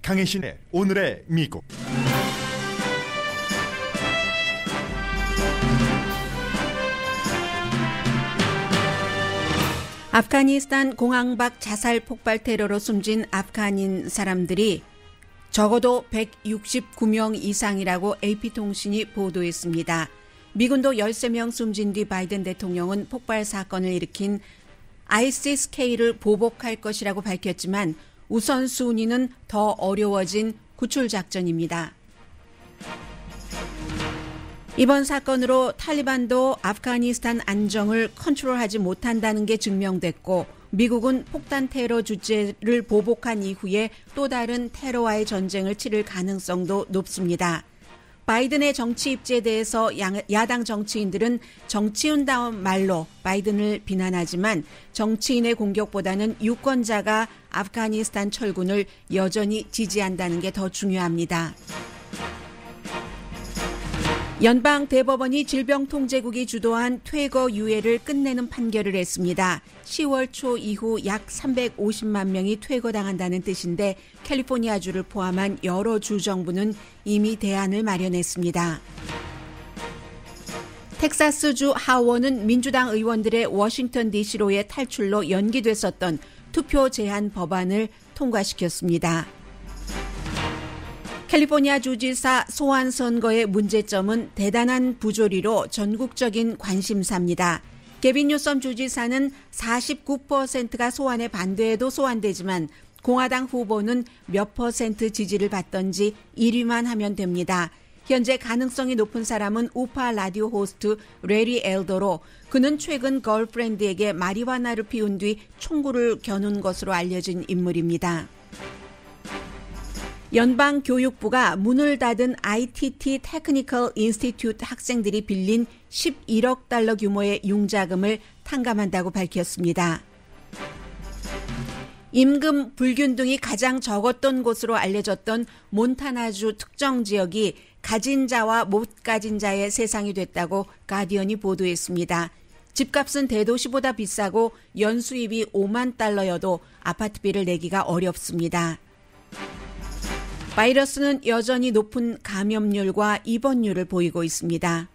강혜신의 오늘의 미국. 아프가니스탄 공항 밖 자살 폭발 테러로 숨진 아프간인 사람들이 적어도 169명 이상이라고 AP통신이 보도했습니다. 미군도 13명 숨진 뒤 바이든 대통령은 폭발 사건을 일으킨 ISIS-K를 보복할 것이라고 밝혔지만 우선순위는 더 어려워진 구출 작전입니다. 이번 사건으로 탈리반도 아프가니스탄 안정을 컨트롤하지 못한다는 게 증명됐고 미국은 폭탄 테러 주제를 보복한 이후에 또 다른 테러와의 전쟁을 치를 가능성도 높습니다. 바이든의 정치 입지에 대해서 야당 정치인들은 정치인다운 말로 바이든을 비난하지만 정치인의 공격보다는 유권자가 아프가니스탄 철군을 여전히 지지한다는 게 더 중요합니다. 연방대법원이 질병통제국이 주도한 퇴거 유예를 끝내는 판결을 했습니다. 10월 초 이후 약 350만 명이 퇴거당한다는 뜻인데 캘리포니아주를 포함한 여러 주 정부는 이미 대안을 마련했습니다. 텍사스주 하원은 민주당 의원들의 워싱턴 DC로의 탈출로 연기됐었던 투표 제한 법안을 통과시켰습니다. 캘리포니아 주지사 소환 선거의 문제점은 대단한 부조리로 전국적인 관심사입니다. 게빈 뉴섬 주지사는 49%가 소환에 반대해도 소환되지만 공화당 후보는 몇 퍼센트 지지를 받던지 1위만 하면 됩니다. 현재 가능성이 높은 사람은 우파 라디오 호스트 레리 엘더로 그는 최근 걸프렌드에게 마리화나를 피운 뒤 총구를 겨눈 것으로 알려진 인물입니다. 연방교육부가 문을 닫은 ITT 테크니컬 인스티튜트 학생들이 빌린 11억 달러 규모의 융자금을 탕감한다고 밝혔습니다. 임금 불균등이 가장 적었던 곳으로 알려졌던 몬타나주 특정 지역이 가진 자와 못 가진 자의 세상이 됐다고 가디언이 보도했습니다. 집값은 대도시보다 비싸고 연수입이 5만 달러여도 아파트비를 내기가 어렵습니다. 바이러스는 여전히 높은 감염률과 입원율을 보이고 있습니다.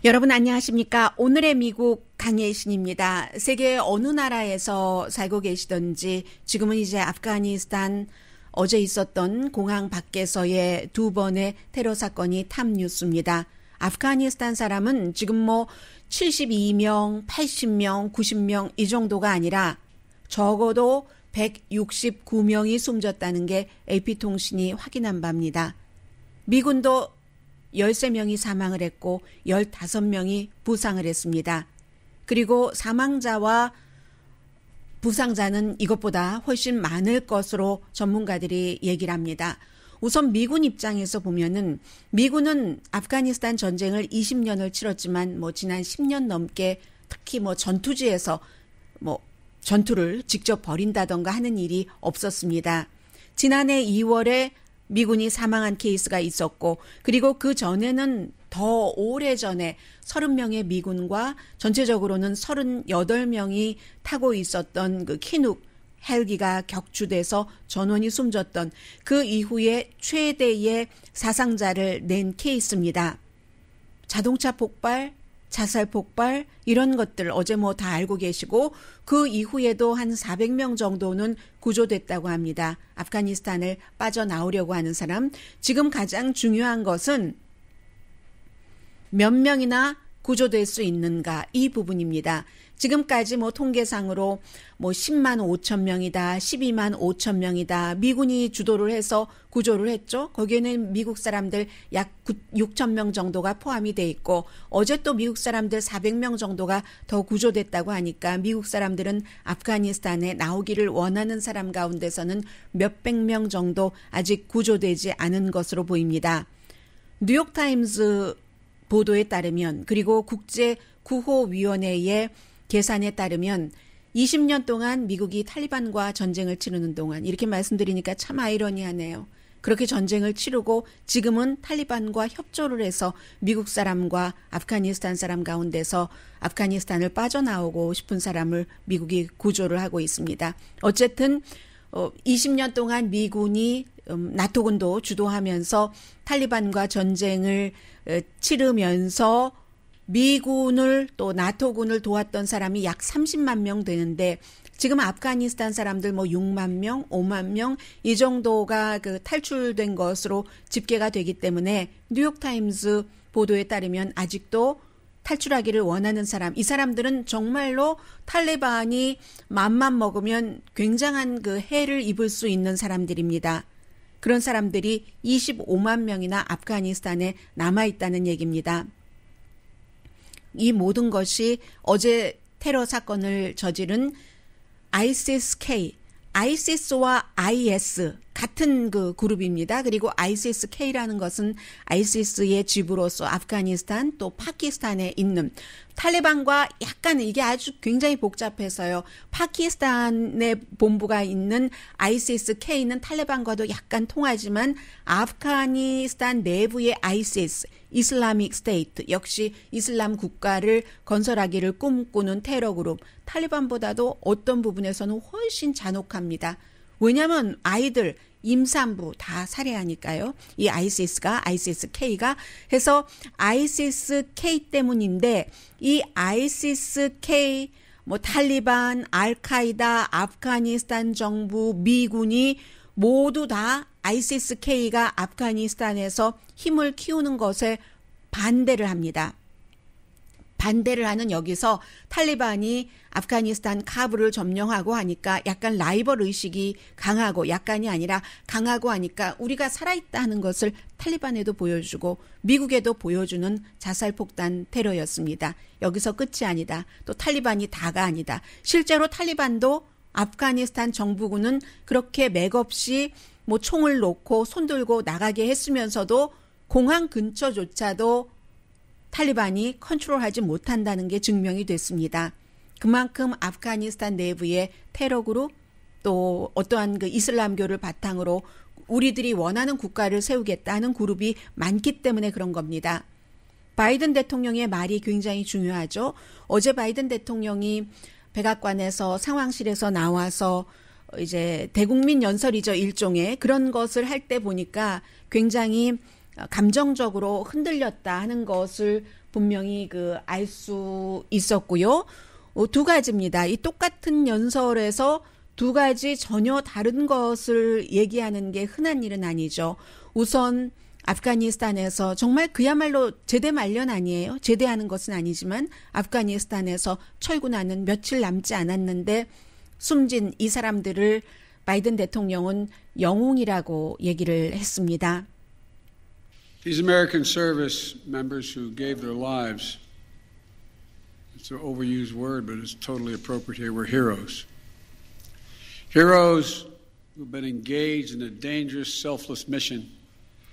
여러분 안녕하십니까? 오늘의 미국 강혜신입니다. 세계 어느 나라에서 살고 계시던지 지금은 이제 아프가니스탄 어제 있었던 공항 밖에서의 2번의 테러 사건이 탑 뉴스입니다. 아프가니스탄 사람은 지금 72명, 80명, 90명 이 정도가 아니라 적어도 169명이 숨졌다는 게 AP통신이 확인한 바입니다. 미군도 13명이 사망을 했고 15명이 부상을 했습니다. 그리고 사망자와 부상자는 이것보다 훨씬 많을 것으로 전문가들이 얘기를 합니다. 우선 미군 입장에서 보면은 미군은 아프가니스탄 전쟁을 20년을 치렀지만 지난 10년 넘게 특히 전투지에서 전투를 직접 벌인다던가 하는 일이 없었습니다. 지난해 2월에 미군이 사망한 케이스가 있었고 그리고 그 전에는 더 오래전에 30명의 미군과 전체적으로는 38명이 타고 있었던 그 키눅 헬기가 격추돼서 전원이 숨졌던 그 이후에 최대의 사상자를 낸 케이스입니다. 자동차 폭발, 자살 폭발 이런 것들 어제 다 알고 계시고 그 이후에도 한 400명 정도는 구조됐다고 합니다. 아프가니스탄을 빠져나오려고 하는 사람. 지금 가장 중요한 것은 몇 명이나 구조될 수 있는가 이 부분입니다. 지금까지 통계상으로 10만 5천 명이다, 12만 5천 명이다. 미군이 주도를 해서 구조를 했죠. 거기에는 미국 사람들 약 6천 명 정도가 포함이 돼 있고 어제 또 미국 사람들 400명 정도가 더 구조됐다고 하니까 미국 사람들은 아프가니스탄에 나오기를 원하는 사람 가운데서는 몇백 명 정도 아직 구조되지 않은 것으로 보입니다. 뉴욕타임즈 보도에 따르면 그리고 국제구호위원회의 계산에 따르면 20년 동안 미국이 탈리반과 전쟁을 치르는 동안 이렇게 말씀드리니까 참 아이러니하네요. 그렇게 전쟁을 치르고 지금은 탈리반과 협조를 해서 미국 사람과 아프가니스탄 사람 가운데서 아프가니스탄을 빠져나오고 싶은 사람을 미국이 구조를 하고 있습니다. 어쨌든 20년 동안 미군이 나토군도 주도하면서 탈리반과 전쟁을 치르면서 미군을 또 나토군을 도왔던 사람이 약 30만 명 되는데 지금 아프가니스탄 사람들 6만 명, 5만 명 이 정도가 탈출된 것으로 집계가 되기 때문에 뉴욕타임스 보도에 따르면 아직도 탈출하기를 원하는 사람, 이 사람들은 정말로 탈레반이 맘만 먹으면 굉장한 해를 입을 수 있는 사람들입니다. 그런 사람들이 25만 명이나 아프가니스탄에 남아있다는 얘기입니다. 이 모든 것이 어제 테러 사건을 저지른 ISIS-K, ISIS와 IS 같은 그룹입니다. 그리고 ISIS-K라는 것은 ISIS의 지부로서 아프가니스탄 또 파키스탄에 있는 탈레반과 약간 이게 아주 굉장히 복잡해서요. 파키스탄의 본부가 있는 ISIS-K는 탈레반과도 약간 통하지만 아프가니스탄 내부의 ISIS, 이슬라믹 스테이트 역시 이슬람 국가를 건설하기를 꿈꾸는 테러 그룹 탈레반보다도 어떤 부분에서는 훨씬 잔혹합니다. 왜냐하면 아이들, 임산부 다 살해하니까요. 이 ISIS가 ISIS-K가 해서 ISIS-K 때문인데 이 ISIS-K 탈리반, 알카이다, 아프가니스탄 정부, 미군이 모두 다 ISIS-K가 아프가니스탄에서 힘을 키우는 것에 반대를 합니다. 반대를 하는 여기서 탈리반이 아프가니스탄 카불을 점령하고 하니까 약간 라이벌 의식이 강하고 약간이 아니라 강하고 하니까 우리가 살아있다 하는 것을 탈리반에도 보여주고 미국에도 보여주는 자살폭탄 테러였습니다. 여기서 끝이 아니다. 또 탈리반이 다가 아니다. 실제로 탈리반도 아프가니스탄 정부군은 그렇게 맥없이 총을 놓고 손들고 나가게 했으면서도 공항 근처조차도 탈리반이 컨트롤하지 못한다는 게 증명이 됐습니다. 그만큼 아프가니스탄 내부의 테러 그룹 또 어떠한 이슬람교를 바탕으로 우리들이 원하는 국가를 세우겠다는 그룹이 많기 때문에 그런 겁니다. 바이든 대통령의 말이 굉장히 중요하죠. 어제 바이든 대통령이 백악관에서 상황실에서 나와서 이제 대국민 연설이죠. 일종의 그런 것을 할 때 보니까 굉장히 감정적으로 흔들렸다 하는 것을 분명히 알 수 있었고요. 두 가지입니다. 이 똑같은 연설에서 두 가지 전혀 다른 것을 얘기하는 게 흔한 일은 아니죠. 우선 아프가니스탄에서 정말 그야말로 제대 말년 아니에요. 제대하는 것은 아니지만 아프가니스탄에서 철군하는 며칠 남지 않았는데 숨진 이 사람들을 바이든 대통령은 영웅이라고 얘기를 했습니다. These American service members who gave their lives, it's an overused word, but it's totally appropriate here, were heroes. Heroes who've been engaged in a dangerous, selfless mission.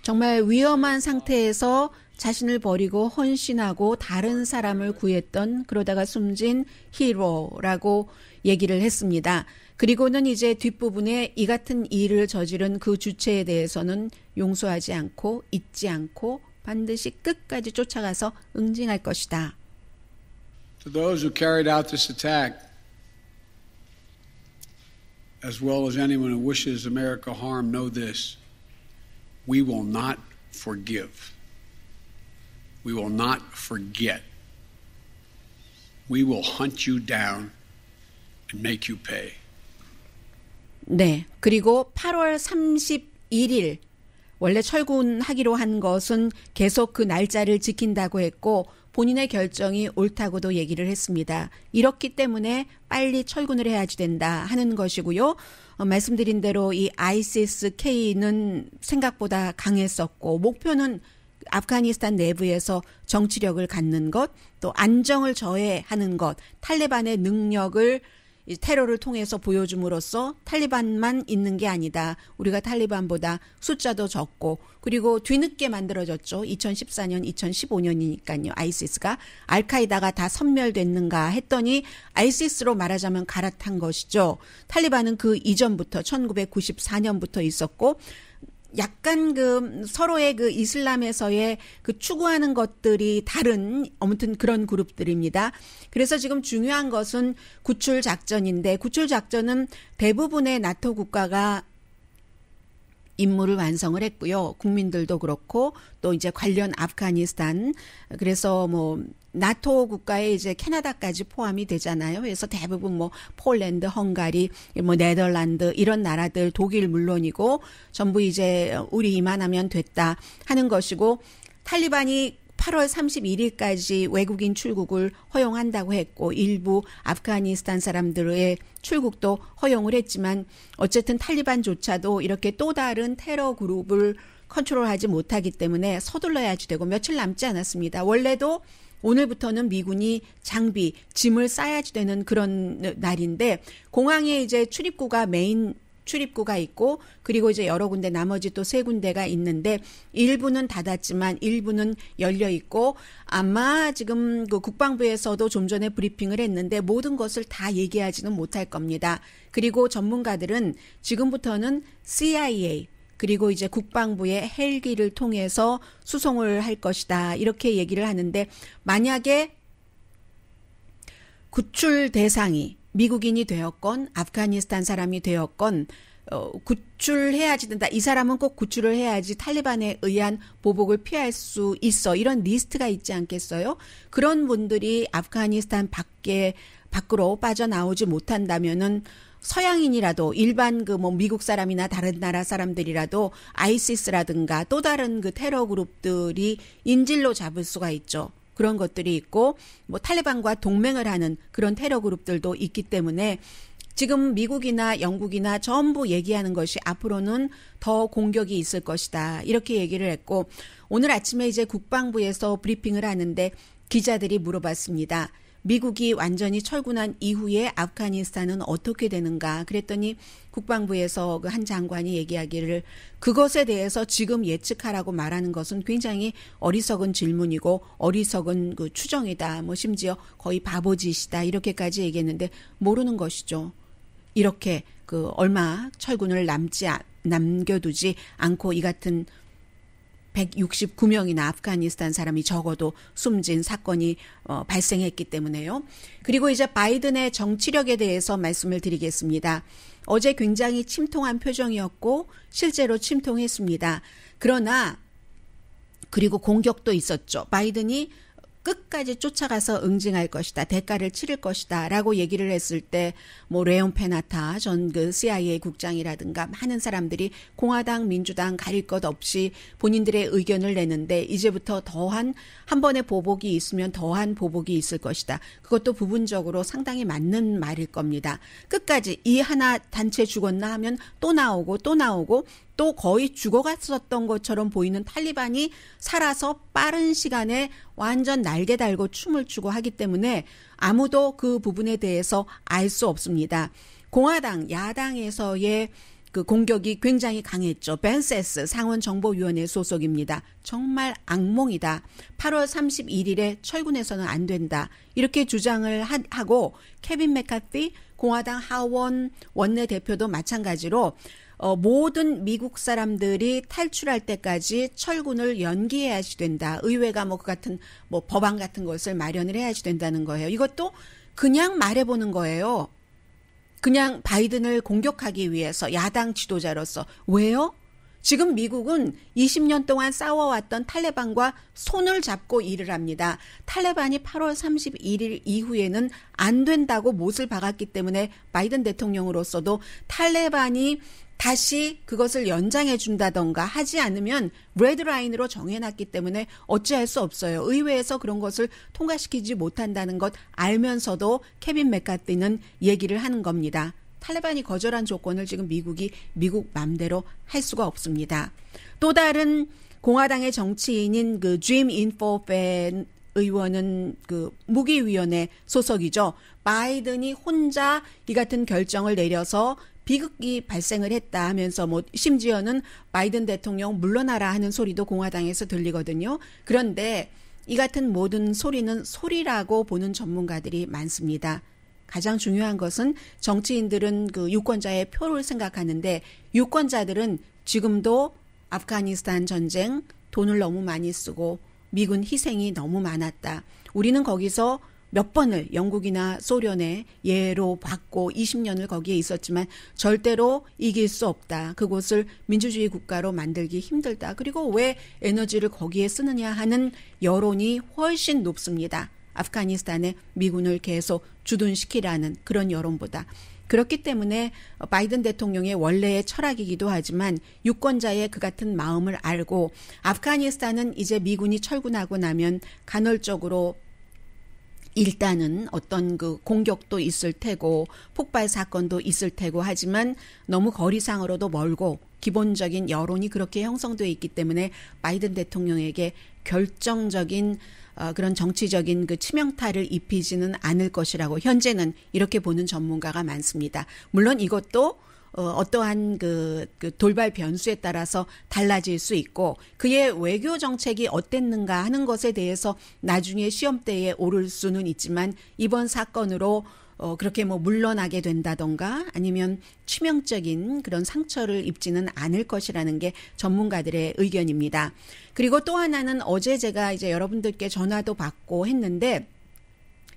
정말 위험한 상태에서 자신을 버리고 헌신하고 다른 사람을 구했던 그러다가 숨진 히로라고 얘기를 했습니다. 그리고는 이제 뒷부분에 이 같은 일을 저지른 그 주체에 대해서는 용서하지 않고 잊지 않고 반드시 끝까지 쫓아가서 응징할 것이다. To those who carried out this attack, as well as anyone who wishes America harm, know this. We will not forgive. We will not forget. We will hunt you down and make you pay. 네. 그리고 8월 31일 원래 철군하기로 한 것은 계속 그 날짜를 지킨다고 했고 본인의 결정이 옳다고도 얘기를 했습니다. 이렇기 때문에 빨리 철군을 해야지 된다 하는 것이고요. 말씀드린 대로 이 ISIS-K는 생각보다 강했었고 목표는 아프가니스탄 내부에서 정치력을 갖는 것, 또 안정을 저해하는 것, 탈레반의 능력을 테러를 통해서 보여줌으로써 탈리반만 있는 게 아니다. 우리가 탈리반보다 숫자도 적고 그리고 뒤늦게 만들어졌죠. 2014년, 2015년이니까요. 아이시스가 알카이다가 다 섬멸됐는가 했더니 아이시스로 말하자면 갈아탄 것이죠. 탈리반은 그 이전부터 1994년부터 있었고 약간 그 서로의 그 이슬람에서의 그 추구하는 것들이 다른 아무튼 그런 그룹들입니다. 그래서 지금 중요한 것은 구출 작전인데 구출 작전은 대부분의 나토 국가가 임무를 완성을 했고요. 국민들도 그렇고 또 이제 관련 아프가니스탄 그래서 뭐 나토 국가에 이제 캐나다까지 포함이 되잖아요. 그래서 대부분 뭐 폴란드, 헝가리, 뭐 네덜란드 이런 나라들 독일 물론이고 전부 이제 우리 이만하면 됐다 하는 것이고 탈리반이 8월 31일까지 외국인 출국을 허용한다고 했고 일부 아프가니스탄 사람들의 출국도 허용을 했지만 어쨌든 탈리반조차도 이렇게 또 다른 테러 그룹을 컨트롤하지 못하기 때문에 서둘러야지 되고 며칠 남지 않았습니다. 원래도 오늘부터는 미군이 장비, 짐을 싸야지 되는 그런 날인데 공항에 이제 출입구가 메인 출입구가 있고 그리고 이제 여러 군데 나머지 또 3군데가 있는데 일부는 닫았지만 일부는 열려 있고 아마 지금 그 국방부에서도 좀 전에 브리핑을 했는데 모든 것을 다 얘기하지는 못할 겁니다. 그리고 전문가들은 지금부터는 CIA 그리고 이제 국방부의 헬기를 통해서 수송을 할 것이다. 이렇게 얘기를 하는데 만약에 구출 대상이 미국인이 되었건 아프가니스탄 사람이 되었건 구출해야지 된다. 이 사람은 꼭 구출을 해야지 탈리반에 의한 보복을 피할 수 있어. 이런 리스트가 있지 않겠어요? 그런 분들이 아프가니스탄 밖으로 빠져나오지 못한다면은 서양인이라도 일반 그 뭐 미국 사람이나 다른 나라 사람들이라도 아이시스라든가 또 다른 그 테러 그룹들이 인질로 잡을 수가 있죠. 그런 것들이 있고 뭐 탈리반과 동맹을 하는 그런 테러 그룹들도 있기 때문에 지금 미국이나 영국이나 전부 얘기하는 것이 앞으로는 더 공격이 있을 것이다. 이렇게 얘기를 했고 오늘 아침에 이제 국방부에서 브리핑을 하는데 기자들이 물어봤습니다. 미국이 완전히 철군한 이후에 아프가니스탄은 어떻게 되는가 그랬더니 국방부에서 그 한 장관이 얘기하기를 그것에 대해서 지금 예측하라고 말하는 것은 굉장히 어리석은 질문이고 어리석은 그 추정이다. 뭐 심지어 거의 바보짓이다. 이렇게까지 얘기했는데 모르는 것이죠. 이렇게 그 얼마 철군을 남겨두지 않고 이 같은 169명이나 아프가니스탄 사람이 적어도 숨진 사건이 발생했기 때문에요. 그리고 이제 바이든의 정치력에 대해서 말씀을 드리겠습니다. 어제 굉장히 침통한 표정이었고 실제로 침통했습니다. 그러나 그리고 공격도 있었죠. 바이든이 끝까지 쫓아가서 응징할 것이다. 대가를 치를 것이다. 라고 얘기를 했을 때 뭐 레온 페나타 전 그 CIA 국장이라든가 많은 사람들이 공화당, 민주당 가릴 것 없이 본인들의 의견을 내는데 이제부터 더한 한 번의 보복이 있으면 더한 보복이 있을 것이다. 그것도 부분적으로 상당히 맞는 말일 겁니다. 끝까지 이 하나 단체 죽었나 하면 또 나오고 또 거의 죽어갔었던 것처럼 보이는 탈리반이 살아서 빠른 시간에 완전 날개 달고 춤을 추고 하기 때문에 아무도 그 부분에 대해서 알 수 없습니다. 공화당, 야당에서의 그 공격이 굉장히 강했죠. 벤 세스 상원정보위원회 소속입니다. 정말 악몽이다. 8월 31일에 철군해서는 안 된다. 이렇게 주장을 하고 케빈 맥카티 공화당 하원 원내대표도 마찬가지로 모든 미국 사람들이 탈출할 때까지 철군을 연기해야지 된다. 의회가 뭐 그 같은 뭐 법안 같은 것을 마련을 해야지 된다는 거예요. 이것도 그냥 말해보는 거예요. 그냥 바이든을 공격하기 위해서 야당 지도자로서. 왜요? 지금 미국은 20년 동안 싸워왔던 탈레반과 손을 잡고 일을 합니다. 탈레반이 8월 31일 이후에는 안 된다고 못을 박았기 때문에 바이든 대통령으로서도 탈레반이 다시 그것을 연장해 준다던가 하지 않으면 레드라인으로 정해놨기 때문에 어찌할 수 없어요. 의회에서 그런 것을 통과시키지 못한다는 것 알면서도 케빈 맥카티는 얘기를 하는 겁니다. 탈레반이 거절한 조건을 지금 미국이 미국 맘대로 할 수가 없습니다. 또 다른 공화당의 정치인인 그 짐 인포펜 의원은 그 무기위원회 소속이죠. 바이든이 혼자 이 같은 결정을 내려서 비극이 발생을 했다 하면서 뭐 심지어는 바이든 대통령 물러나라 하는 소리도 공화당에서 들리거든요. 그런데 이 같은 모든 소리는 소리라고 보는 전문가들이 많습니다. 가장 중요한 것은 정치인들은 그 유권자의 표를 생각하는데 유권자들은 지금도 아프가니스탄 전쟁 돈을 너무 많이 쓰고 미군 희생이 너무 많았다. 우리는 거기서 몇 번을 영국이나 소련의 예로 받고 20년을 거기에 있었지만 절대로 이길 수 없다. 그곳을 민주주의 국가로 만들기 힘들다. 그리고 왜 에너지를 거기에 쓰느냐 하는 여론이 훨씬 높습니다. 아프가니스탄에 미군을 계속 주둔시키라는 그런 여론보다. 그렇기 때문에 바이든 대통령의 원래의 철학이기도 하지만 유권자의 그 같은 마음을 알고 아프가니스탄은 이제 미군이 철군하고 나면 간헐적으로 일단은 어떤 그 공격도 있을 테고 폭발 사건도 있을 테고 하지만 너무 거리상으로도 멀고 기본적인 여론이 그렇게 형성되어 있기 때문에 바이든 대통령에게 결정적인 그런 정치적인 그 치명타를 입히지는 않을 것이라고 현재는 이렇게 보는 전문가가 많습니다. 물론 이것도 어떠한 그 돌발 변수에 따라서 달라질 수 있고 그의 외교 정책이 어땠는가 하는 것에 대해서 나중에 시험대에 오를 수는 있지만 이번 사건으로 그렇게 뭐 물러나게 된다던가 아니면 치명적인 그런 상처를 입지는 않을 것이라는 게 전문가들의 의견입니다. 그리고 또 하나는 어제 제가 이제 여러분들께 전화도 받고 했는데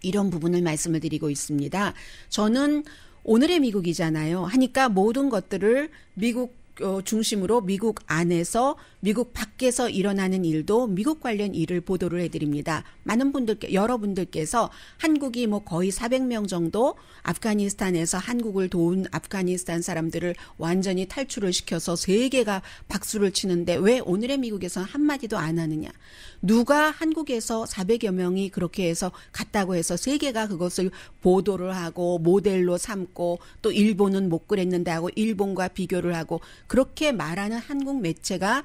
이런 부분을 말씀을 드리고 있습니다. 저는 오늘의 미국이잖아요. 하니까 모든 것들을 미국 중심으로 미국 안에서 미국 밖에서 일어나는 일도 미국 관련 일을 보도를 해드립니다. 많은 분들께 여러분들께서 한국이 뭐 거의 400명 정도 아프가니스탄에서 한국을 도운 아프가니스탄 사람들을 완전히 탈출을 시켜서 세계가 박수를 치는데 왜 오늘의 미국에서는 한마디도 안 하느냐. 누가 한국에서 400여 명이 그렇게 해서 갔다고 해서 세계가 그것을 보도를 하고 모델로 삼고 또 일본은 못 그랬는데 하고 일본과 비교를 하고 그렇게 말하는 한국 매체가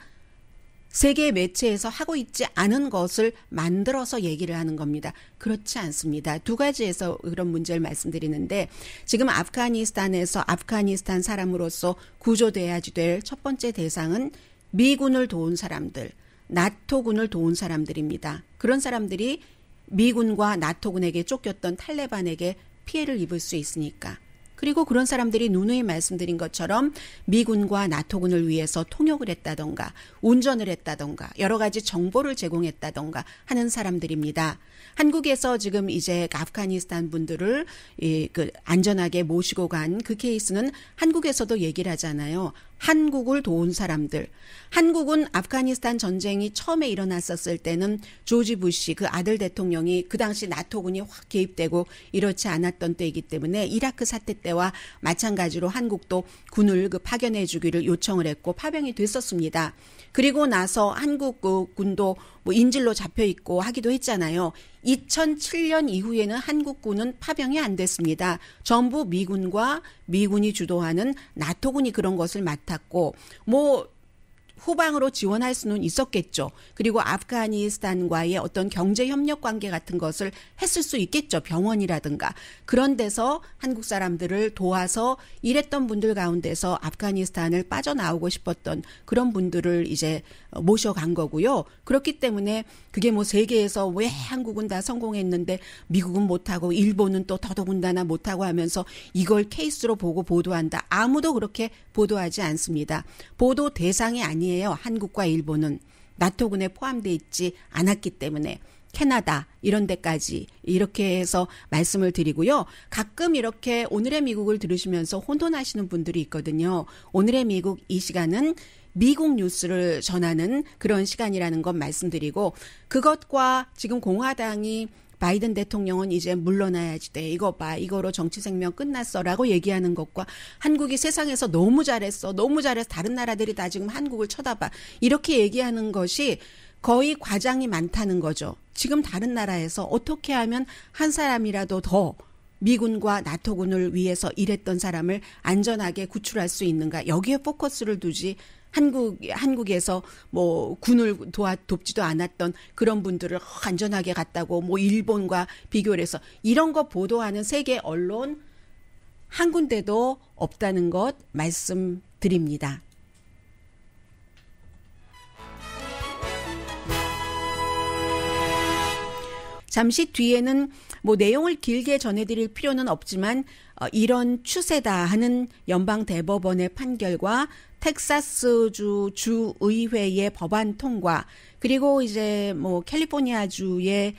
세계 매체에서 하고 있지 않은 것을 만들어서 얘기를 하는 겁니다. 그렇지 않습니다. 두 가지에서 그런 문제를 말씀드리는데 지금 아프가니스탄에서 아프가니스탄 사람으로서 구조돼야지 될 첫 번째 대상은 미군을 도운 사람들, 나토군을 도운 사람들입니다. 그런 사람들이 미군과 나토군에게 쫓겼던 탈레반에게 피해를 입을 수 있으니까. 그리고 그런 사람들이 누누이 말씀드린 것처럼 미군과 나토군을 위해서 통역을 했다던가 운전을 했다던가 여러 가지 정보를 제공했다던가 하는 사람들입니다. 한국에서 지금 이제 아프가니스탄 분들을 안전하게 모시고 간 그 케이스는 한국에서도 얘기를 하잖아요. 한국을 도운 사람들. 한국은 아프가니스탄 전쟁이 처음에 일어났었을 때는 조지 부시 그 아들 대통령이 그 당시 나토군이 확 개입되고 이렇지 않았던 때이기 때문에 이라크 사태 때와 마찬가지로 한국도 군을 파견해 주기를 요청을 했고 파병이 됐었습니다. 그리고 나서 한국 군도 뭐 인질로 잡혀 있고 하기도 했잖아요. 2007년 이후에는 한국군은 파병이 안 됐습니다. 전부 미군과 미군이 주도하는 나토군이 그런 것을 맡았고 뭐 후방으로 지원할 수는 있었겠죠. 그리고 아프가니스탄과의 어떤 경제 협력 관계 같은 것을 했을 수 있겠죠. 병원이라든가. 그런 데서 한국 사람들을 도와서 일했던 분들 가운데서 아프가니스탄을 빠져나오고 싶었던 그런 분들을 이제 모셔간 거고요. 그렇기 때문에 그게 뭐 세계에서 왜 한국은 다 성공했는데 미국은 못하고 일본은 또 더더군다나 못하고 하면서 이걸 케이스로 보고 보도한다. 아무도 그렇게 보도하지 않습니다. 보도 대상이 아니에요. 한국과 일본은. 나토군에 포함되어 있지 않았기 때문에. 캐나다 이런 데까지 이렇게 해서 말씀을 드리고요. 가끔 이렇게 오늘의 미국을 들으시면서 혼돈하시는 분들이 있거든요. 오늘의 미국 이 시간은 미국 뉴스를 전하는 그런 시간이라는 건 말씀드리고 그것과 지금 공화당이 바이든 대통령은 이제 물러나야지 돼. 이거 봐. 이거로 정치 생명 끝났어라고 얘기하는 것과 한국이 세상에서 너무 잘했어. 너무 잘해서 다른 나라들이 다 지금 한국을 쳐다봐. 이렇게 얘기하는 것이 거의 과장이 많다는 거죠. 지금 다른 나라에서 어떻게 하면 한 사람이라도 더 미군과 나토군을 위해서 일했던 사람을 안전하게 구출할 수 있는가. 여기에 포커스를 두지 한국에서 뭐 군을 돕지도 않았던 그런 분들을 안전하게 갔다고 뭐 일본과 비교를 해서 이런 거 보도하는 세계 언론 한 군데도 없다는 것 말씀드립니다. 잠시 뒤에는 뭐 내용을 길게 전해드릴 필요는 없지만 이런 추세다 하는 연방 대법원의 판결과 텍사스주 주의회의 법안 통과 그리고 이제 뭐 캘리포니아주의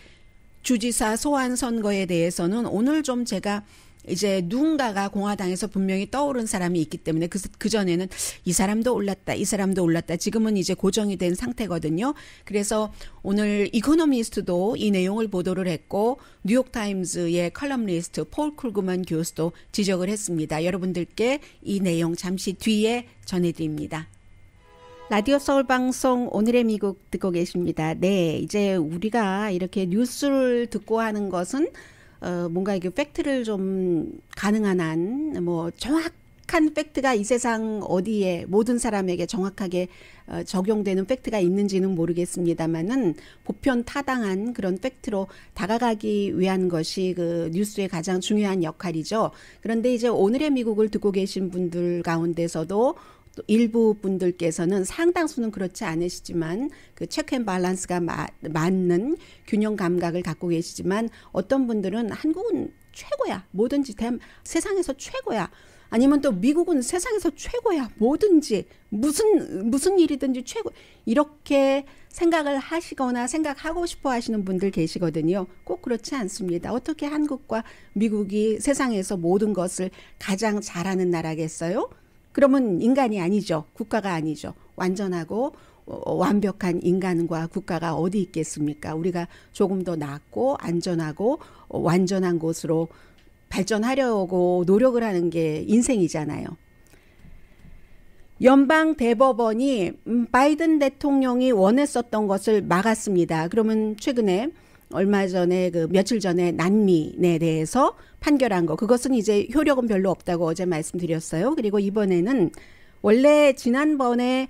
주지사 소환 선거에 대해서는 오늘 좀 제가 이제 누군가가 공화당에서 분명히 떠오른 사람이 있기 때문에 그전에는 이 사람도 올랐다, 이 사람도 올랐다. 지금은 이제 고정이 된 상태거든요. 그래서 오늘 이코노미스트도 이 내용을 보도를 했고 뉴욕타임즈의 컬럼리스트 폴 쿨그만 교수도 지적을 했습니다. 여러분들께 이 내용 잠시 뒤에 전해드립니다. 라디오 서울 방송 오늘의 미국 듣고 계십니다. 네, 이제 우리가 이렇게 뉴스를 듣고 하는 것은 뭔가 이게 팩트를 좀 가능한 한 뭐 정확한 팩트가 이 세상 어디에 모든 사람에게 정확하게 적용되는 팩트가 있는지는 모르겠습니다만은 보편 타당한 그런 팩트로 다가가기 위한 것이 그 뉴스의 가장 중요한 역할이죠. 그런데 이제 오늘의 미국을 듣고 계신 분들 가운데서도 또 일부 분들께서는 상당수는 그렇지 않으시지만 그 체크 앤 밸런스가 맞는 균형 감각을 갖고 계시지만 어떤 분들은 한국은 최고야. 뭐든지 세상에서 최고야. 아니면 또 미국은 세상에서 최고야. 뭐든지 무슨 일이든지 최고. 이렇게 생각을 하시거나 생각하고 싶어 하시는 분들 계시거든요. 꼭 그렇지 않습니다. 어떻게 한국과 미국이 세상에서 모든 것을 가장 잘하는 나라겠어요? 그러면 인간이 아니죠. 국가가 아니죠. 완전하고 완벽한 인간과 국가가 어디 있겠습니까? 우리가 조금 더 낫고 안전하고 완전한 곳으로 발전하려고 노력을 하는 게 인생이잖아요. 연방 대법원이 바이든 대통령이 원했었던 것을 막았습니다. 그러면 최근에 얼마 전에 며칠 전에 난민에 대해서 판결한 거 그것은 이제 효력은 별로 없다고 어제 말씀드렸어요. 그리고 이번에는 원래 지난번에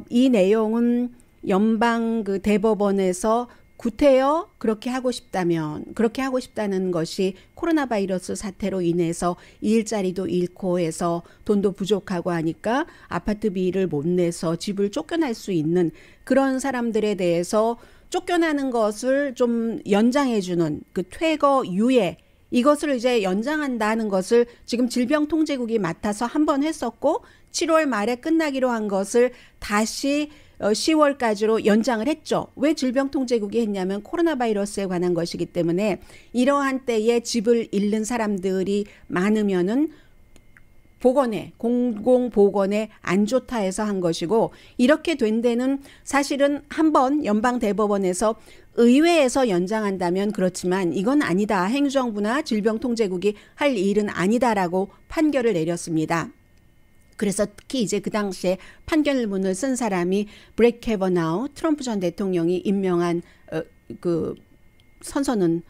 이 내용은 연방 대법원에서 구태여 그렇게 하고 싶다는 것이 코로나 바이러스 사태로 인해서 일자리도 잃고 해서 돈도 부족하고 하니까 아파트비를 못 내서 집을 쫓겨날 수 있는 그런 사람들에 대해서 쫓겨나는 것을 좀 연장해주는 그 퇴거 유예 이것을 이제 연장한다는 것을 지금 질병통제국이 맡아서 한 번 했었고 7월 말에 끝나기로 한 것을 다시 10월까지로 연장을 했죠. 왜 질병통제국이 했냐면 코로나 바이러스에 관한 것이기 때문에 이러한 때에 집을 잃는 사람들이 많으면은 공공보건에 안 좋다 해서 한 것이고 이렇게 된 데는 사실은 한번 연방대법원에서 의회에서 연장한다면 그렇지만 이건 아니다. 행정부나 질병통제국이 할 일은 아니다라고 판결을 내렸습니다. 그래서 특히 이제 그 당시에 판결문을 쓴 사람이 브렛 캐버나우 트럼프 전 대통령이 임명한 그 선서는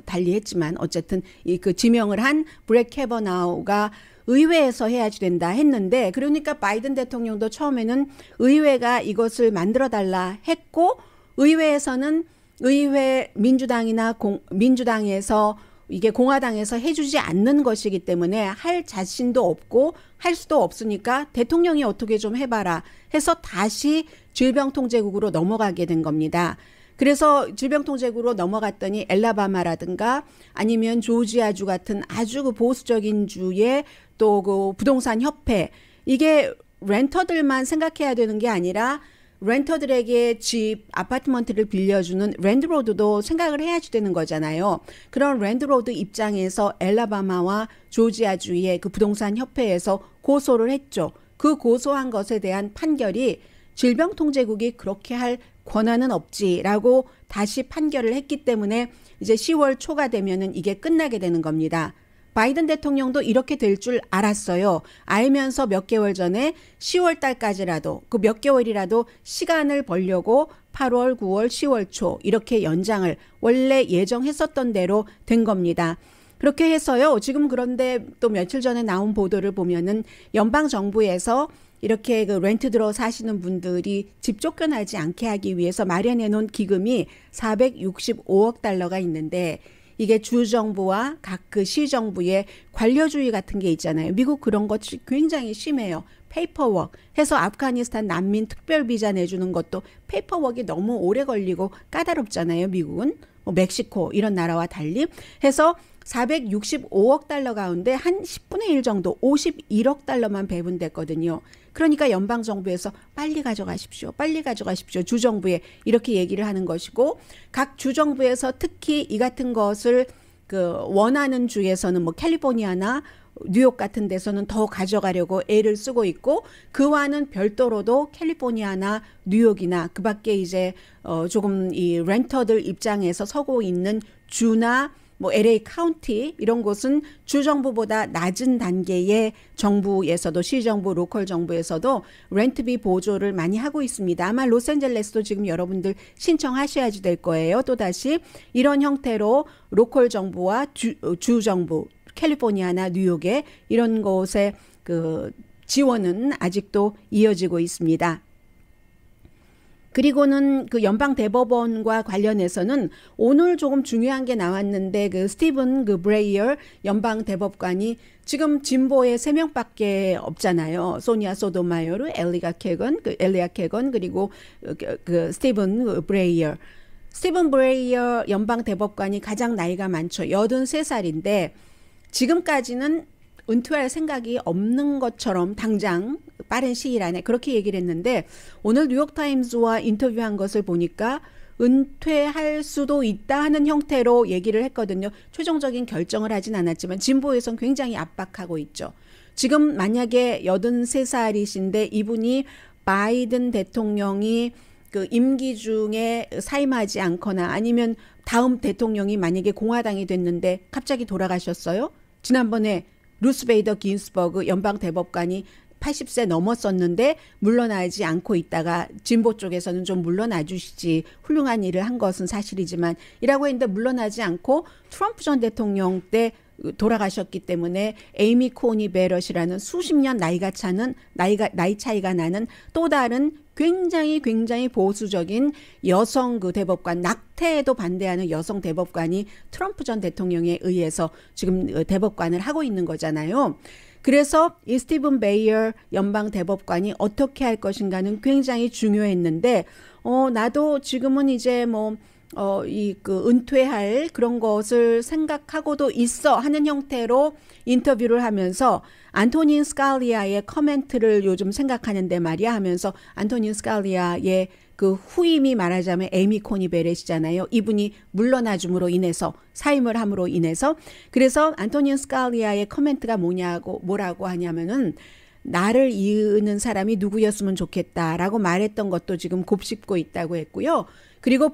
달리했지만 어쨌든 그 지명을 한 브렛 캐버나우가 의회에서 해야지 된다 했는데 그러니까 바이든 대통령도 처음에는 의회가 이것을 만들어 달라 했고 의회에서는 의회 민주당에서 이게 공화당에서 해주지 않는 것이기 때문에 할 자신도 없고 할 수도 없으니까 대통령이 어떻게 좀 해봐라 해서 다시 질병통제국으로 넘어가게 된 겁니다. 그래서 질병통제국으로 넘어갔더니 엘라바마라든가 아니면 조지아주 같은 아주 그 보수적인 주의 또 그 부동산 협회 이게 렌터들만 생각해야 되는 게 아니라 렌터들에게 집, 아파트먼트를 빌려주는 랜드로드도 생각을 해야지 되는 거잖아요. 그런 랜드로드 입장에서 엘라바마와 조지아주의 그 부동산 협회에서 고소를 했죠. 그 고소한 것에 대한 판결이 질병통제국이 그렇게 할 권한은 없지라고 다시 판결을 했기 때문에 이제 10월 초가 되면은 이게 끝나게 되는 겁니다. 바이든 대통령도 이렇게 될 줄 알았어요. 알면서 몇 개월 전에 10월 달까지라도 그 몇 개월이라도 시간을 벌려고 8월, 9월, 10월 초 이렇게 연장을 원래 예정했었던 대로 된 겁니다. 그렇게 해서요. 지금 그런데 또 며칠 전에 나온 보도를 보면은 연방 정부에서 이렇게 그 렌트 들어 사시는 분들이 집 쫓겨나지 않게 하기 위해서 마련해 놓은 기금이 $465억 있는데 이게 주정부와 각 그 시정부의 관료주의 같은 게 있잖아요. 미국 그런 것 굉장히 심해요. 페이퍼워크 해서 아프가니스탄 난민 특별 비자 내주는 것도 페이퍼워크가 너무 오래 걸리고 까다롭잖아요. 미국은 뭐 멕시코 이런 나라와 달리 해서 465억 달러 가운데 한 10분의 1 정도 51억 달러만 배분됐거든요. 그러니까 연방정부에서 빨리 가져가십시오. 빨리 가져가십시오. 주정부에 이렇게 얘기를 하는 것이고 각 주정부에서 특히 이 같은 것을 그 원하는 주에서는 뭐 캘리포니아나 뉴욕 같은 데서는 더 가져가려고 애를 쓰고 있고 그와는 별도로도 캘리포니아나 뉴욕이나 그 밖에 이제 조금 이 렌터들 입장에서 서고 있는 주나 뭐 LA 카운티 이런 곳은 주정부보다 낮은 단계의 정부에서도 시정부, 로컬 정부에서도 렌트비 보조를 많이 하고 있습니다. 아마 로스앤젤레스도 지금 여러분들 신청하셔야지 될 거예요. 또다시 이런 형태로 로컬 정부와 주정부, 캘리포니아나 뉴욕에 이런 곳에 그 지원은 아직도 이어지고 있습니다. 그리고는 그 연방 대법원과 관련해서는 오늘 조금 중요한 게 나왔는데 그 스티븐 그 브레이어 연방 대법관이 지금 진보에 3명밖에 없잖아요. 소니아 소토마요르, 엘리아 캐건 그리고 그 스티븐 브레이어. 스티븐 브레이어 연방 대법관이 가장 나이가 많죠. 83살인데 지금까지는 은퇴할 생각이 없는 것처럼 당장 빠른 시일 안에 그렇게 얘기를 했는데 오늘 뉴욕타임즈와 인터뷰한 것을 보니까 은퇴할 수도 있다 하는 형태로 얘기를 했거든요. 최종적인 결정을 하진 않았지만 진보에선 굉장히 압박하고 있죠. 지금 만약에 83살이신데 이분이 바이든 대통령이 그 임기 중에 사임하지 않거나 아니면 다음 대통령이 만약에 공화당이 됐는데 갑자기 돌아가셨어요. 지난번에 루스 베이더 긴스버그 연방 대법관이 80세 넘었었는데 물러나지 않고 있다가 진보 쪽에서는 좀 물러나 주시지 훌륭한 일을 한 것은 사실이지만 이라고 했는데 물러나지 않고 트럼프 전 대통령 때 돌아가셨기 때문에 에이미 코니 베럿이라는 수십 년 나이 차이가 나는 또 다른 굉장히 보수적인 여성 그 대법관, 낙태에도 반대하는 여성 대법관이 트럼프 전 대통령에 의해서 지금 대법관을 하고 있는 거잖아요. 그래서 이 스티븐 베이어 연방 대법관이 어떻게 할 것인가는 굉장히 중요했는데 나도 지금은 이제 그 은퇴할 그런 것을 생각하고도 있어 하는 형태로 인터뷰를 하면서 안토닌 스칼리아의 커멘트를 요즘 생각하는데 말이야 하면서 안토닌 스칼리아의 그 후임이 말하자면 에이미 코니 베렛이잖아요. 이분이 물러나줌으로 인해서 사임을 함으로 인해서 그래서 안토닌 스칼리아의 커멘트가 뭐라고 하냐면은 나를 이으는 사람이 누구였으면 좋겠다라고 말했던 것도 지금 곱씹고 있다고 했고요. 그리고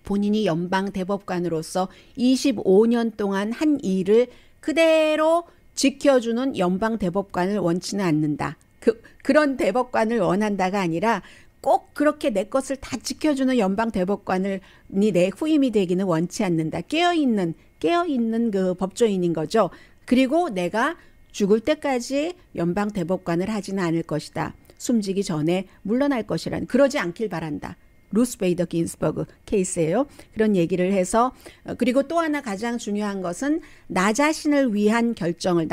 본인이 연방 대법관으로서 25년 동안 한 일을 그대로 지켜주는 연방 대법관을 원치는 않는다. 그런 대법관을 원한다가 아니라 꼭 그렇게 내 것을 다 지켜주는 연방 대법관이 내 후임이 되기는 원치 않는다. 깨어있는 그 법조인인 거죠. 그리고 내가 죽을 때까지 연방 대법관을 하지는 않을 것이다. 숨지기 전에 물러날 것이란 그러지 않길 바란다. 루스 베이더 긴스버그 케이스예요. 그런 얘기를 해서 그리고 또 하나 가장 중요한 것은 나 자신만을 위한 결정을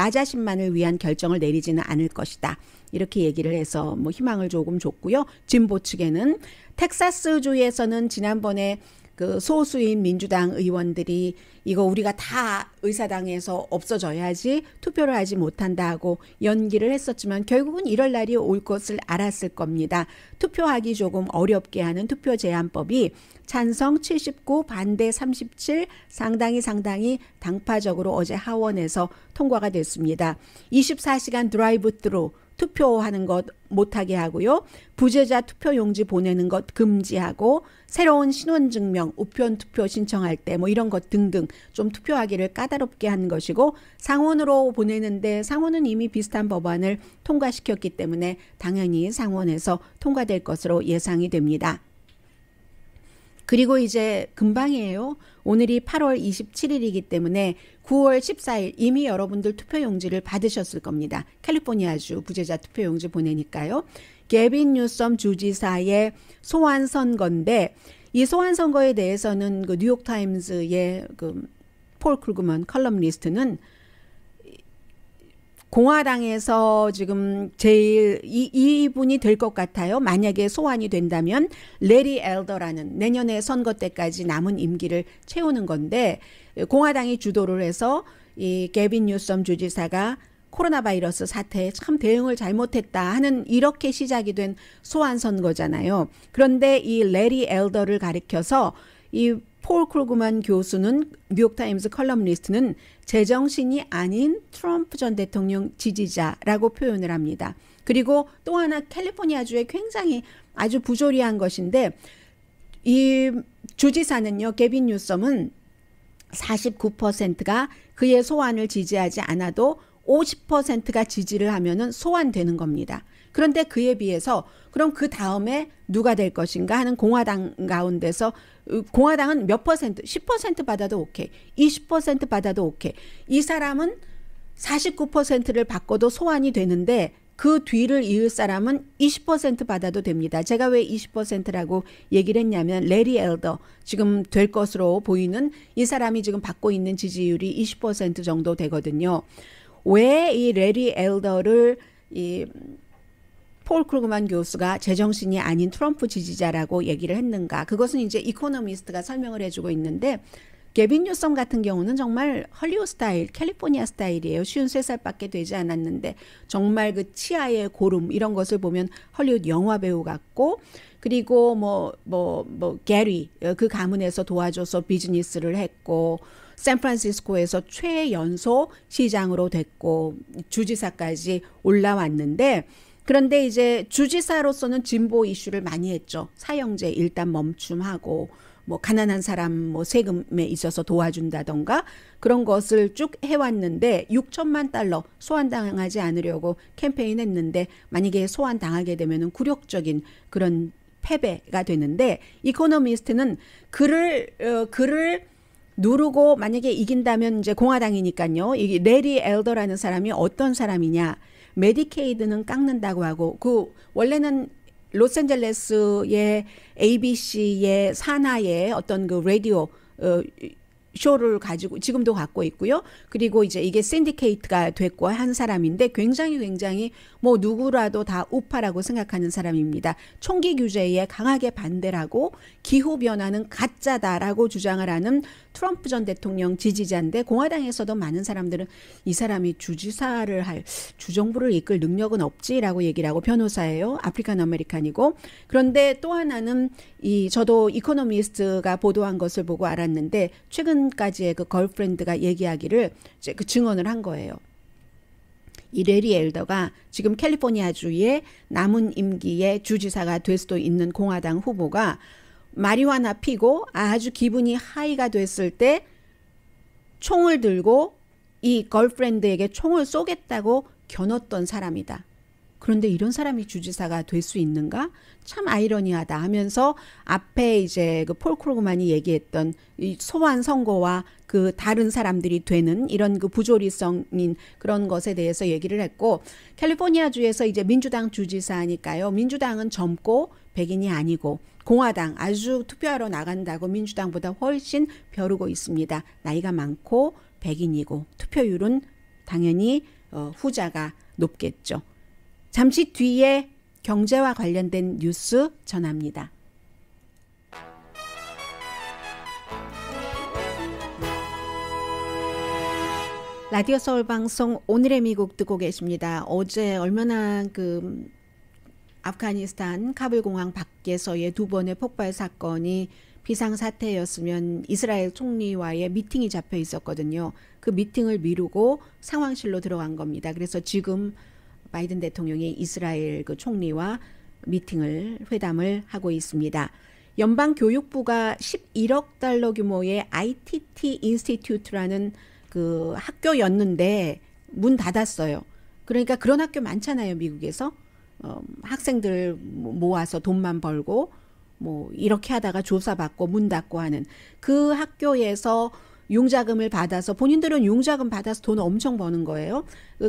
내리지는 않을 것이다. 이렇게 얘기를 해서 희망을 조금 줬고요. 진보 측에는 텍사스주에서는 지난번에 그 소수인 민주당 의원들이 이거 우리가 다 의사당에서 없어져야지 투표를 하지 못한다고 연기를 했었지만 결국은 이럴 날이 올 것을 알았을 겁니다. 투표하기 조금 어렵게 하는 투표 제한법이 찬성 79, 반대 37 상당히 당파적으로 어제 하원에서 통과가 됐습니다. 24시간 드라이브 스루 투표하는 것 못하게 하고요. 부재자 투표용지 보내는 것 금지하고 새로운 신원증명, 우편 투표 신청할 때 이런 것 등등 좀 투표하기를 까다롭게 한 것이고 상원으로 보내는데 상원은 이미 비슷한 법안을 통과시켰기 때문에 당연히 상원에서 통과될 것으로 예상이 됩니다. 그리고 이제 금방이에요. 오늘이 8월 27일이기 때문에 9월 14일 이미 여러분들 투표용지를 받으셨을 겁니다. 캘리포니아주 부재자 투표용지 보내니까요. 게빈 뉴섬 주지사의 소환 선거인데 이 소환 선거에 대해서는 그 뉴욕 타임즈의 그 폴 크루그먼 컬럼니스트는 공화당에서 지금 제일 이분이 될 것 같아요. 만약에 소환이 된다면 레리 엘더라는 내년에 선거 때까지 남은 임기를 채우는 건데 공화당이 주도를 해서 이 게빈 뉴섬 주지사가 코로나 바이러스 사태에 참 대응을 잘못했다 하는 이렇게 시작이 된 소환 선거잖아요. 그런데 이 레리 엘더를 가리켜서 이 폴 크루그만 교수는 뉴욕타임스 컬럼니스트는 제정신이 아닌 트럼프 전 대통령 지지자라고 표현을 합니다. 그리고 또 하나 캘리포니아주에 굉장히 아주 부조리한 것인데 이 주지사는요. 게빈 뉴섬은 49%가 그의 소환을 지지하지 않아도 50%가 지지를 하면은 소환되는 겁니다. 그런데 그에 비해서 그럼 그 다음에 누가 될 것인가 하는 공화당 가운데서 공화당은 몇 퍼센트, 10% 받아도 오케이, 20% 받아도 오케이. 이 사람은 49%를 받고도 소환이 되는데 그 뒤를 이을 사람은 20% 받아도 됩니다. 제가 왜 20%라고 얘기를 했냐면 레리 엘더 지금 될 것으로 보이는 이 사람이 지금 받고 있는 지지율이 20% 정도 되거든요. 왜 이 레리 엘더를 이 폴 크루그만 교수가 제정신이 아닌 트럼프 지지자라고 얘기를 했는가? 그것은 이제 이코노미스트가 설명을 해주고 있는데 게빈 뉴섬 같은 경우는 정말 헐리우드 스타일, 캘리포니아 스타일이에요. 53살밖에 되지 않았는데 정말 그 치아의 고름 이런 것을 보면 헐리우드 영화 배우 같고 그리고 게리 그 가문에서 도와줘서 비즈니스를 했고 샌프란시스코에서 최연소 시장으로 됐고 주지사까지 올라왔는데 그런데 이제 주지사로서는 진보 이슈를 많이 했죠. 사형제 일단 멈춤하고 뭐 가난한 사람 뭐 세금에 있어서 도와준다던가 그런 것을 쭉 해왔는데 6천만 달러 소환당하지 않으려고 캠페인했는데 만약에 소환당하게 되면은 굴욕적인 그런 패배가 되는데 이코노미스트는 그를 누르고 만약에 이긴다면 이제 공화당이니까요. 이 레리 엘더라는 사람이 어떤 사람이냐? 메디케이드는 깎는다고 하고 그 원래는 로스앤젤레스의 ABC의 산하의 어떤 그 라디오 쇼를 가지고 지금도 갖고 있고요. 그리고 이제 이게 신디케이트가 됐고 한 사람인데 굉장히 뭐 누구라도 다 우파라고 생각하는 사람입니다. 총기 규제에 강하게 반대를 하고 기후 변화는 가짜다라고 주장을 하는 트럼프 전 대통령 지지자인데 공화당에서도 많은 사람들은 이 사람이 주지사를 할 주정부를 이끌 능력은 없지라고 얘기를 하고 변호사예요. 아프리칸 아메리칸이고 그런데 또 하나는 저도 이코노미스트가 보도한 것을 보고 알았는데 최근까지의 그 걸프렌드가 얘기하기를 이제 그 증언을 한 거예요. 이 레리 엘더가 지금 캘리포니아주의 남은 임기의 주지사가 될 수도 있는 공화당 후보가 마리화나 피고 아주 기분이 하이가 됐을 때 총을 들고 이 걸프렌드에게 총을 쏘겠다고 겨눴던 사람이다. 그런데 이런 사람이 주지사가 될 수 있는가? 참 아이러니하다 하면서 앞에 이제 그 폴 크루그만이 얘기했던 이 소환 선거와 그 다른 사람들이 되는 이런 그 부조리성인 그런 것에 대해서 얘기를 했고 캘리포니아주에서 이제 민주당 주지사니까요. 민주당은 젊고 백인이 아니고 공화당 아주 투표하러 나간다고 민주당보다 훨씬 벼르고 있습니다. 나이가 많고 백인이고 투표율은 당연히 후자가 높겠죠. 잠시 뒤에 경제와 관련된 뉴스 전합니다. 라디오 서울 방송 오늘의 미국 듣고 계십니다. 어제 얼마나 그 아프가니스탄 카불 공항 밖에서의 두 번의 폭발 사건이 비상사태였으면 이스라엘 총리와의 미팅이 잡혀 있었거든요. 그 미팅을 미루고 상황실로 들어간 겁니다. 그래서 지금 바이든 대통령이 이스라엘 그 총리와 회담을 하고 있습니다. 연방교육부가 11억 달러 규모의 ITT 인스티튜트라는 그 학교였는데 문 닫았어요. 그러니까 그런 학교 많잖아요, 미국에서. 학생들 모아서 돈만 벌고 뭐 이렇게 하다가 조사받고 문 닫고 하는 그 학교에서 융자금을 받아서 본인들은 융자금 받아서 돈 엄청 버는 거예요.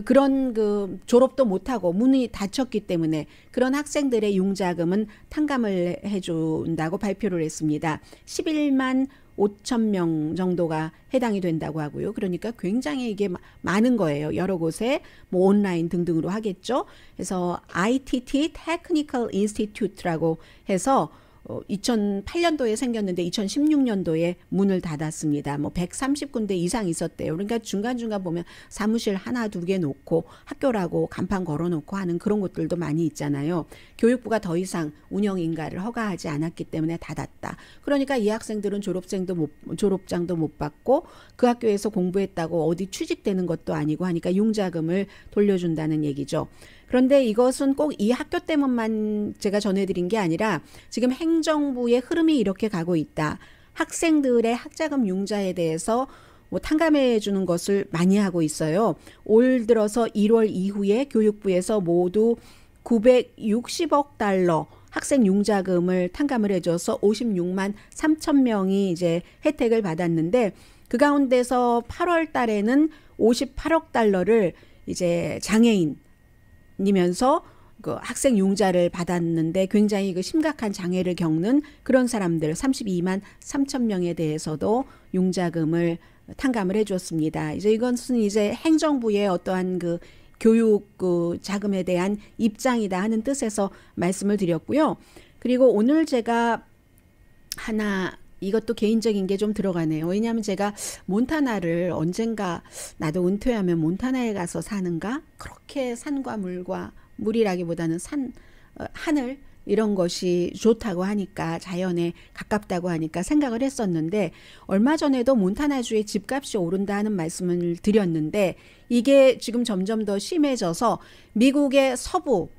그런 그 졸업도 못하고 문이 닫혔기 때문에 그런 학생들의 융자금은 탕감을 해준다고 발표를 했습니다. 11만 5천 명 정도가 해당이 된다고 하고요. 그러니까 굉장히 이게 많은 거예요. 여러 곳에 뭐 온라인 등등으로 하겠죠. 그래서 ITT Technical Institute라고 해서 2008년도에 생겼는데 2016년도에 문을 닫았습니다. 뭐 130군데 이상 있었대요. 그러니까 중간중간 보면 사무실 하나 두 개 놓고 학교라고 간판 걸어놓고 하는 그런 곳들도 많이 있잖아요. 교육부가 더 이상 운영 인가를 허가하지 않았기 때문에 닫았다. 그러니까 이 학생들은 졸업장도 못 받고 그 학교에서 공부했다고 어디 취직되는 것도 아니고 하니까 융자금을 돌려준다는 얘기죠. 그런데 이것은 꼭 이 학교 때문만 제가 전해드린 게 아니라 지금 행정부의 흐름이 이렇게 가고 있다. 학생들의 학자금 융자에 대해서 뭐 탕감해 주는 것을 많이 하고 있어요. 올 들어서 1월 이후에 교육부에서 모두 960억 달러 학생 융자금을 탕감을 해줘서 56만 3천 명이 이제 혜택을 받았는데 그 가운데서 8월 달에는 58억 달러를 이제 장애인이면서 그 학생 융자를 받았는데 굉장히 그 심각한 장애를 겪는 그런 사람들 32만 3천 명에 대해서도 융자금을 탕감을 해줬습니다. 이제 이것은 이제 행정부의 어떠한 그 교육 그 자금에 대한 입장이다 하는 뜻에서 말씀을 드렸고요. 그리고 오늘 제가 하나 이것도 개인적인 게 좀 들어가네요. 왜냐하면 제가 몬타나를 언젠가 나도 은퇴하면 몬타나에 가서 사는가? 그렇게 산과 물이라기보다는 하늘 이런 것이 좋다고 하니까 자연에 가깝다고 하니까 생각을 했었는데 얼마 전에도 몬타나주의 집값이 오른다 하는 말씀을 드렸는데 이게 지금 점점 더 심해져서 미국의 서부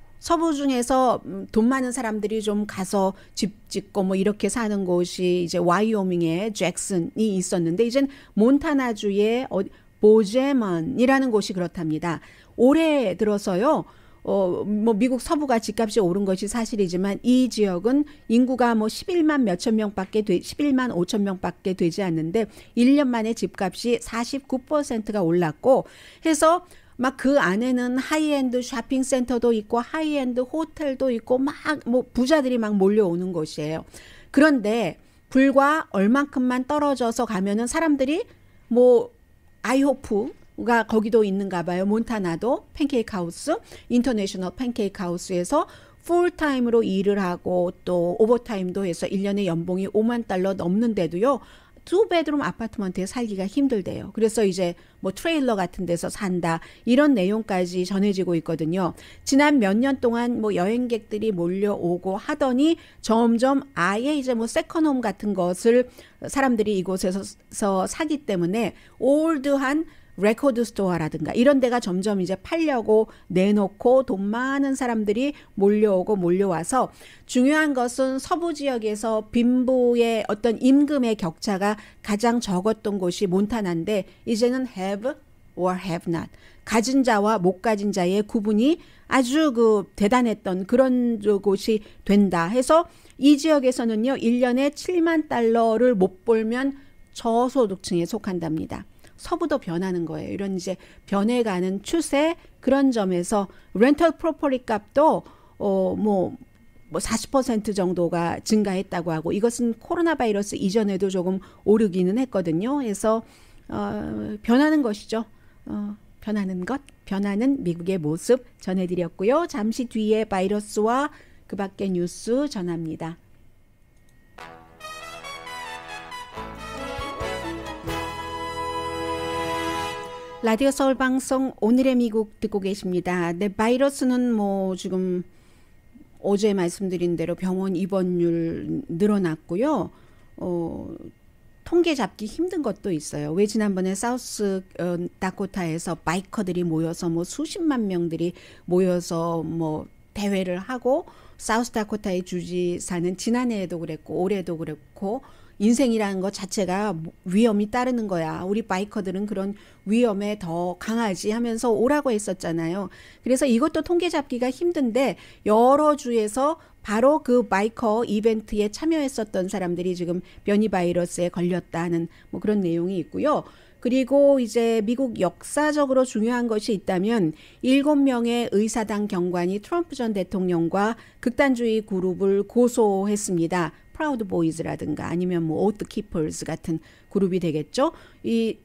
중에서 돈 많은 사람들이 좀 가서 집 짓고 뭐 이렇게 사는 곳이 이제 와이오밍의 잭슨이 있었는데 이젠 몬타나주의 보제먼이라는 곳이 그렇답니다. 올해 들어서요. 뭐 미국 서부가 집값이 오른 것이 사실이지만 이 지역은 인구가 뭐 11만 5천 명밖에 되지 않는데 1년 만에 집값이 49%가 올랐고 해서 막 그 안에는 하이엔드 쇼핑센터도 있고 하이엔드 호텔도 있고 막 뭐 부자들이 막 몰려오는 곳이에요. 그런데 불과 얼만큼만 떨어져서 가면은 사람들이 뭐 아이호프가 거기도 있는가 봐요. 몬타나도 팬케이크 하우스, 인터내셔널 팬케이크 하우스에서 풀타임으로 일을 하고 또 오버타임도 해서 1년에 연봉이 5만 달러 넘는데도요. 2베드룸 아파트먼트에 살기가 힘들대요. 그래서 이제 뭐 트레일러 같은 데서 산다 이런 내용까지 전해지고 있거든요. 지난 몇 년 동안 뭐 여행객들이 몰려오고 하더니 점점 아예 이제 뭐 세컨홈 같은 것을 사람들이 이곳에서 사기 때문에 올드한 레코드 스토어라든가 이런 데가 점점 이제 팔려고 내놓고 돈 많은 사람들이 몰려와서 중요한 것은 서부 지역에서 빈부의 어떤 임금의 격차가 가장 적었던 곳이 몬타나인데 이제는 have or have not 가진 자와 못 가진 자의 구분이 아주 그 대단했던 그런 곳이 된다 해서 이 지역에서는요 1년에 7만 달러를 못 벌면 저소득층에 속한답니다. 서부도 변하는 거예요. 이런 이제 변해가는 추세 그런 점에서 렌털 프로퍼티 값도 뭐 40% 정도가 증가했다고 하고 이것은 코로나 바이러스 이전에도 조금 오르기는 했거든요. 그래서 변하는 것이죠. 변하는 미국의 모습 전해드렸고요. 잠시 뒤에 바이러스와 그 밖의 뉴스 전합니다. 라디오 서울 방송 오늘의 미국 듣고 계십니다. 네, 바이러스는 뭐 지금 어제 말씀드린 대로 병원 입원율 늘어났고요. 통계 잡기 힘든 것도 있어요. 왜 지난번에 사우스 다코타에서 바이커들이 모여서 뭐 수십만 명들이 모여서 뭐 대회를 하고 사우스 다코타의 주지사는 지난해에도 그랬고 올해도 그랬고 인생이라는 것 자체가 위험이 따르는 거야. 우리 바이커들은 그런 위험에 더 강하지 하면서 오라고 했었잖아요. 그래서 이것도 통계 잡기가 힘든데 여러 주에서 바로 그 바이커 이벤트에 참여했었던 사람들이 지금 변이 바이러스에 걸렸다는 뭐 그런 내용이 있고요. 그리고 이제 미국 역사적으로 중요한 것이 있다면 7명의 의사당 경관이 트럼프 전 대통령과 극단주의 그룹을 고소했습니다. 프라우드 보이즈라든가 아니면 뭐 오트 키퍼스 같은 그룹이 되겠죠. 이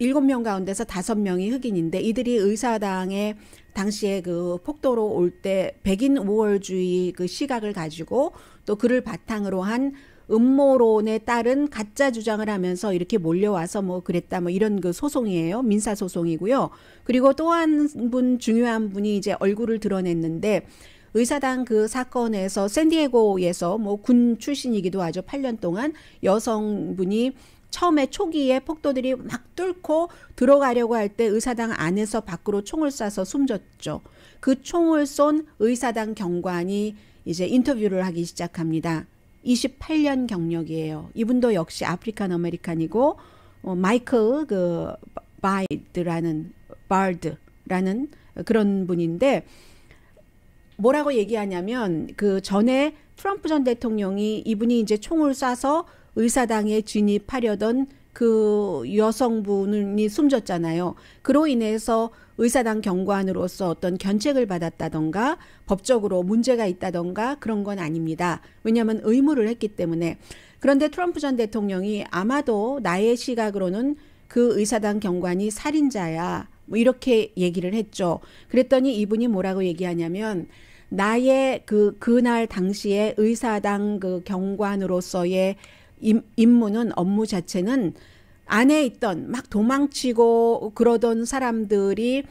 7명 가운데서 5명이 흑인인데 이들이 의사당에 당시에 그 폭도로 올 때 백인 우월주의 그 시각을 가지고 또 그를 바탕으로 한 음모론에 따른 가짜 주장을 하면서 이렇게 몰려와서 뭐 그랬다 뭐 이런 그 소송이에요. 민사 소송이고요. 그리고 또 한 분 중요한 분이 이제 얼굴을 드러냈는데 의사당 그 사건에서 샌디에고에서 뭐 군 출신이기도 하죠. 8년 동안 여성분이 처음에 초기에 폭도들이 막 뚫고 들어가려고 할 때 의사당 안에서 밖으로 총을 쏴서 숨졌죠. 그 총을 쏜 의사당 경관이 이제 인터뷰를 하기 시작합니다. 28년 경력이에요. 이분도 역시 아프리칸 아메리칸이고 마이클 그 바르드라는 그런 분인데 뭐라고 얘기하냐면 그 전에 트럼프 전 대통령이 이분이 이제 총을 쏴서 의사당에 진입하려던 그 여성분이 숨졌잖아요. 그로 인해서 의사당 경관으로서 어떤 견책을 받았다던가 법적으로 문제가 있다던가 그런 건 아닙니다. 왜냐하면 의무를 했기 때문에. 그런데 트럼프 전 대통령이 아마도 나의 시각으로는 그 의사당 경관이 살인자야 뭐 이렇게 얘기를 했죠. 그랬더니 이분이 뭐라고 얘기하냐면 나의 그날 당시에 의사당 그 경관으로서의 임무는 업무 자체는 안에 있던 막 도망치고 그러던 사람들이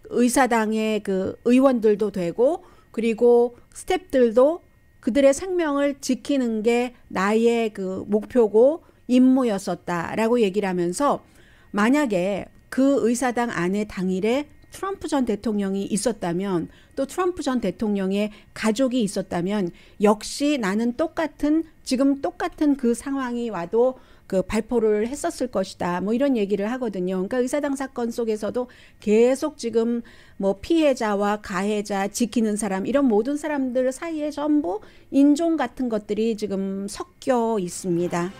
의사당의 그 의원들도 되고 그리고 스태프들도 그들의 생명을 지키는 게 나의 그 목표고 임무였었다라고 얘기를 하면서 만약에 그 의사당 안에 당일에 트럼프 전 대통령이 있었다면 또 트럼프 전 대통령의 가족이 있었다면 역시 나는 지금 똑같은 그 상황이 와도 그 발포를 했었을 것이다. 뭐 이런 얘기를 하거든요. 그러니까 의사당 사건 속에서도 계속 지금 뭐 피해자와 가해자 지키는 사람 이런 모든 사람들 사이에 전부 인종 같은 것들이 지금 섞여 있습니다.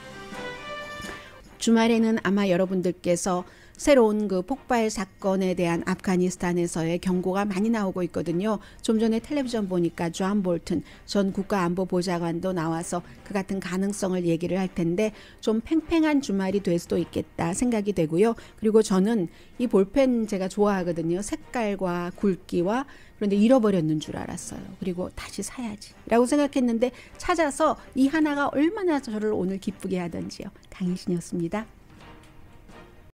주말에는 아마 여러분들께서 새로운 그 폭발 사건에 대한 아프가니스탄에서의 경고가 많이 나오고 있거든요. 좀 전에 텔레비전 보니까 존 볼튼 전 국가안보보좌관도 나와서 그 같은 가능성을 얘기를 할 텐데 좀 팽팽한 주말이 될 수도 있겠다 생각이 되고요. 그리고 저는 이 볼펜 제가 좋아하거든요. 색깔과 굵기와. 그런데 잃어버렸는 줄 알았어요. 그리고 다시 사야지 라고 생각했는데 찾아서 이 하나가 얼마나 저를 오늘 기쁘게 하던지요. 당신이었습니다.